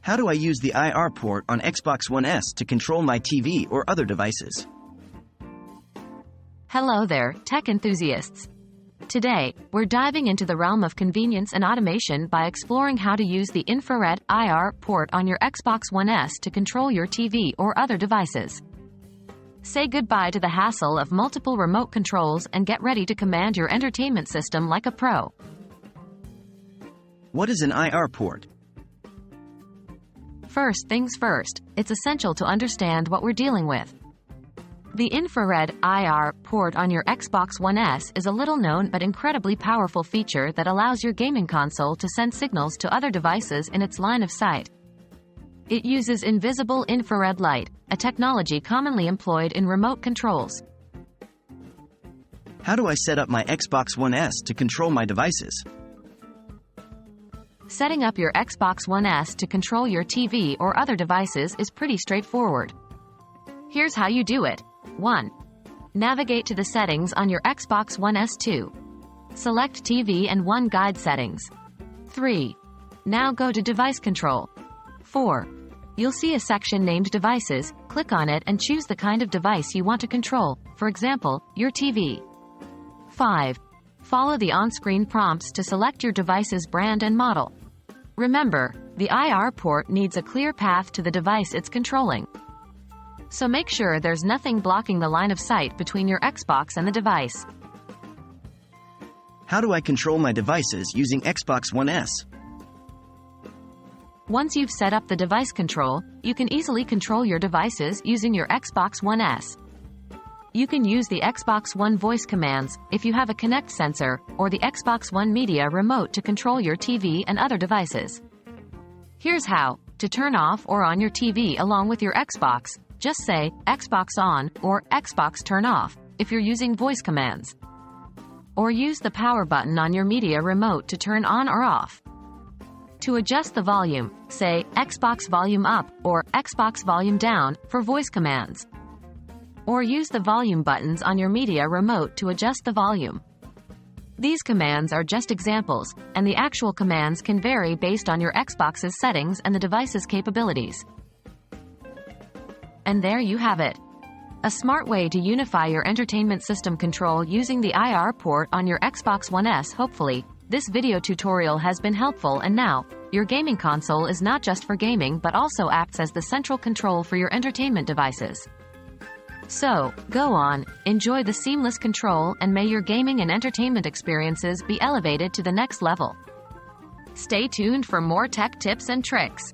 How do I use the IR port on Xbox One S to control my TV or other devices? Hello there, tech enthusiasts. Today, we're diving into the realm of convenience and automation by exploring how to use the infrared IR port on your Xbox One S to control your TV or other devices. Say goodbye to the hassle of multiple remote controls and get ready to command your entertainment system like a pro. What is an IR port? First things first, it's essential to understand what we're dealing with. The infrared IR port on your Xbox One S is a little-known but incredibly powerful feature that allows your gaming console to send signals to other devices in its line of sight. It uses invisible infrared light, a technology commonly employed in remote controls. How do I set up my Xbox One S to control my devices? Setting up your Xbox One S to control your TV or other devices is pretty straightforward. Here's how you do it. 1. Navigate to the settings on your Xbox One S. 2. Select TV and One Guide settings. 3. Now go to Device Control. 4. You'll see a section named Devices. Click on it and choose the kind of device you want to control, for example, your TV. 5. Follow the on-screen prompts to select your device's brand and model. Remember, the IR port needs a clear path to the device it's controlling. So make sure there's nothing blocking the line of sight between your Xbox and the device. How do I control my devices using Xbox One S? Once you've set up the device control, you can easily control your devices using your Xbox One S. You can use the Xbox One voice commands, if you have a Kinect sensor, or the Xbox One Media remote to control your TV and other devices. Here's how. To turn off or on your TV along with your Xbox, just say, Xbox on, or Xbox turn off, if you're using voice commands. Or use the power button on your media remote to turn on or off. To adjust the volume, say, Xbox volume up, or Xbox volume down, for voice commands. Or use the volume buttons on your media remote to adjust the volume. These commands are just examples, and the actual commands can vary based on your Xbox's settings and the device's capabilities. And there you have it. A smart way to unify your entertainment system control using the IR port on your Xbox One S. Hopefully, this video tutorial has been helpful, and now, your gaming console is not just for gaming but also acts as the central control for your entertainment devices. So, go on, enjoy the seamless control, and may your gaming and entertainment experiences be elevated to the next level. Stay tuned for more tech tips and tricks.